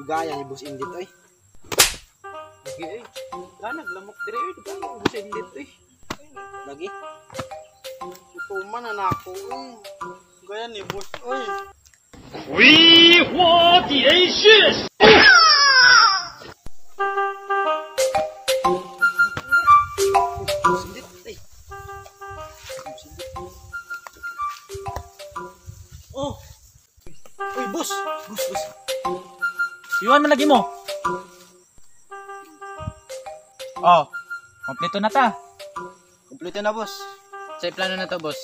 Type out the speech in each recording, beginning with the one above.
Dugaya ni Boss Indit ay. Lagi ay. Naglamok dire ay dugaya ni Boss Indit ay. Lagi. Ito man na ako ay. Gaya ni Boss ay. 葵花点穴。 Boss Indit ay. Boss Indit. Oh. Uy, boss. Boss. Iwan man lagi mo. Oh, kompleto na ta. Kompleto na, boss. Sa plano na to, boss.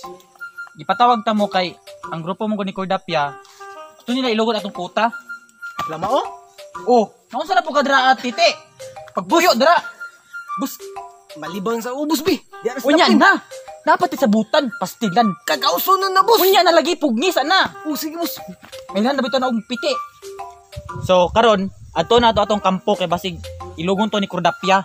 Ipatawag ta mo kay ang grupo mo ni Cordapia. Gusto nila ilugod atong kuta. Lama oh. Oh, naunsa na po ka dra at titi. Pagbuyo dra. Boss, malibang sa ubos bi. Di aras Unya na. Dapat isabutan, pastilan. Kagauso na boss. Unya na lagi pugnis ana. Oh, sige boss. Mayhan na bitaw na og piti. So karon, ato na ato atong kampo kay basig ilugon to ni Cordapia.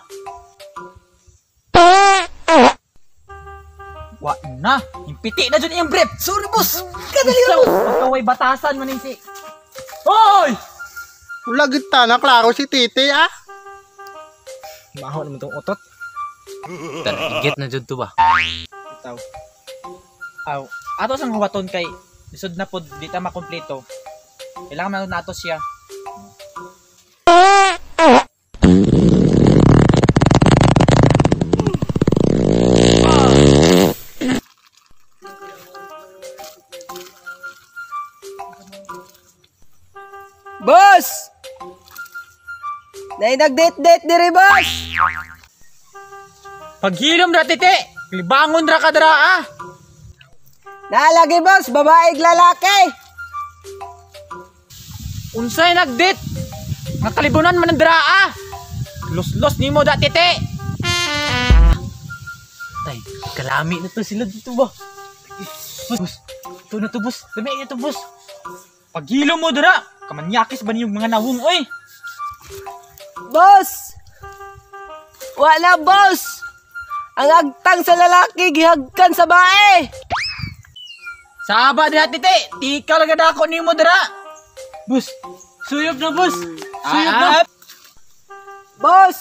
Wa na, impiti na jud iyang brief. Sorry boss. Kadali So, pagkaway batasan man si. Hoy! Wala kita na klaro si Titi ah. Maho naman tong otot. Tarigit na jud to ba? Itaw. Aw, ato sang huwaton kay lisod na pod di ta makompleto. Kailangan man nato siya. Boss! Nay nag-date dire boss. Paghilom ra titi, libangon ra ka dra ah. Nalagi boss, babae lalaki. Unsay nagdit? Nakalibunan man ang dra ah. Los nimo da titi. Tay, kalami na to sila dito ba? Boss, ito na to boss. Dami na to boss. Paghilom mo dra, kamanyakis ba niyong mga nawong oy? Boss! Wala boss! Ang agtang sa lalaki, gihagkan sa bae! Saba dira titi, tika lang ako nimo dra. Boss, suyop na boss. Suyop na. Boss!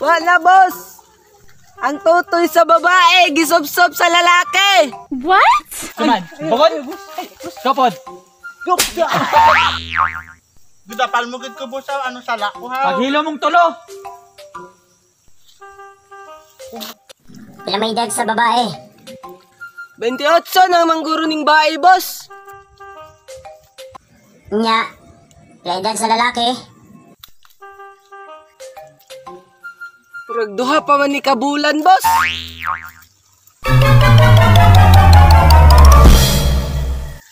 Wala boss! Ang tutoy sa babae, gisop-sop sa lalaki! What? Saman, bukod. Kapod. Gidapal mo gid ko boss sa ano sala ko ha. Paghilo mong tulo. Pila may edad sa babae? 28 na mangguro ning bae, boss! Nya, pila edad sa lalaki? Duha pa man ni kabulan, boss!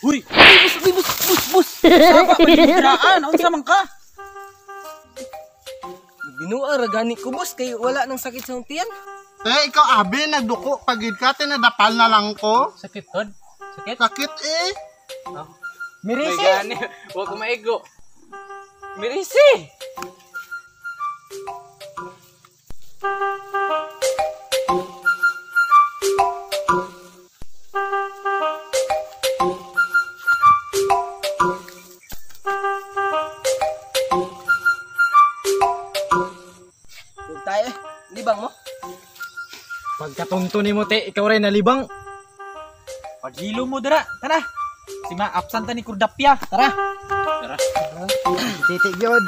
Uy, bus. Saba ba yung diraan? Unsa man ka? Binuang ragani ko, boss, kay wala nang sakit sa tiyan. Ikaw abi nagduko pagid ka tinadapal na lang ko. Sakit tod. Sakit. Sakit eh. Mirisi. Wa ko maigo. Mirisi. Huwag tayo eh. Libang mo. Pagkatunto ni mo te, ikaw rin nalibang. Paghilo mo dara. Tara. Si ma absent ni Cordapia. Tara. Titik yun.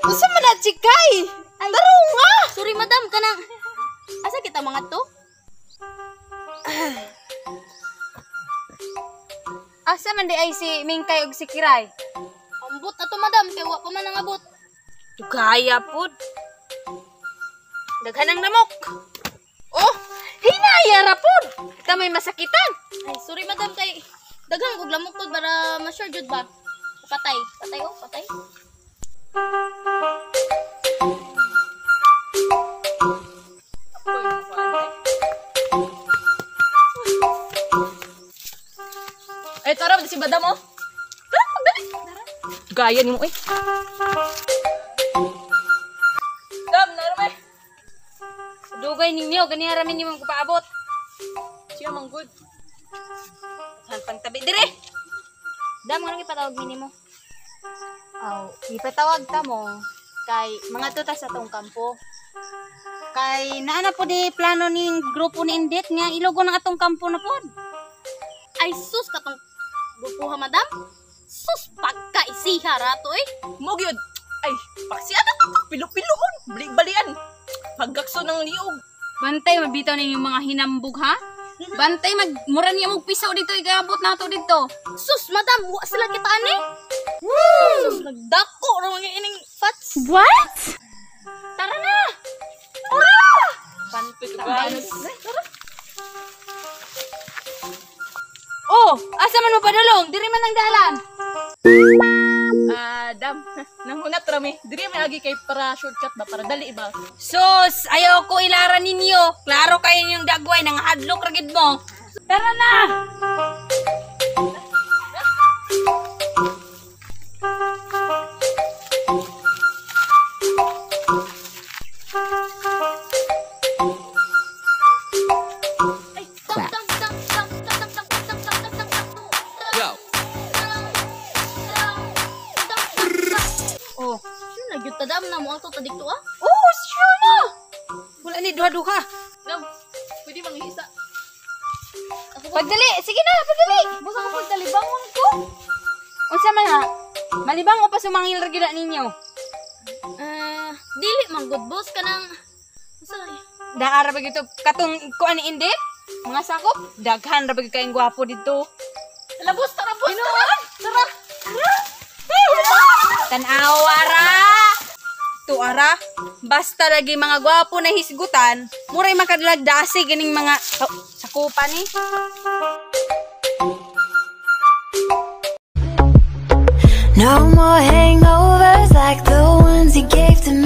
Asa man na chikay? Taro nga! Sorry madam, kanang... Asa kita mga to? Asa man di ay si Mingkay ug si Kiray? Ambot na to madam, kay wa pa man ang abot. Tugaya pud. Daghanang namok. Oh, hinaya ra pud. Kamay masakitan. Ay, sorry madam kay daghang og lamok pud para ma-sure jud ba. Patay, patay. Ay, tara, si madam, oh. Tara, magdali. Tara. Gaya ni mo eh. Dam, naramay. Dugay ninyo, ganyan ramin niyo mga paabot. Siya mang good. Saan pang tabi dire? Dam, ano ipatawag minimo? Aw, ipatawag ta mo kay mga tuta sa tong kampo. Kay naana po di plano ning grupo ni Indit nga ilogo ng atong kampo na pod. Ay sus katong grupo ha madam. Sus pagkaisiha rato eh. Mo gyud. Ay, paksiya na to. Pilo-piloon. Balik-balian. Pagkakso ng liog. Bantay mabitaw ninyong mga hinambog ha. Bantay mura niya mong pisaw dito igabot nato dito. Sus madam, wa sila kitaan eh. Sus nagdako ra mga ining fats. What? Tara na. Panpit Guys. Oh, asa man mo padulong? Diri man ang dalan. Dam. Nanghunat rami. Diri may agi kay para shortcut ba? Para dali ba? Sus, ayaw ko ilaran ninyo. Klaro kayo yung dagway nang hadlok ragid mo. Tara na! Oh, Nagyutadam na mo ato tadik to ah. oh, sure na. Wala ni duha-duha. Dam, pwede mangisa. Pagdali, sige na, pagdali. Busa ko pagdali, bangon ko. Unsa man ha? Malibang o pa sumangil ra gyud ninyo. Dili man good boss kanang sorry. Daara ba gito katong kuan ni Indi? Mga sakop, daghan ra ba kayong gwapo dito. Labos tara boss. Tara. Tan-awa ra. Tuara, basta lagi mga gwapo na hisgutan, muray makadalagdasi ganing mga sakupan ni. No more hangovers like the ones you gave to me.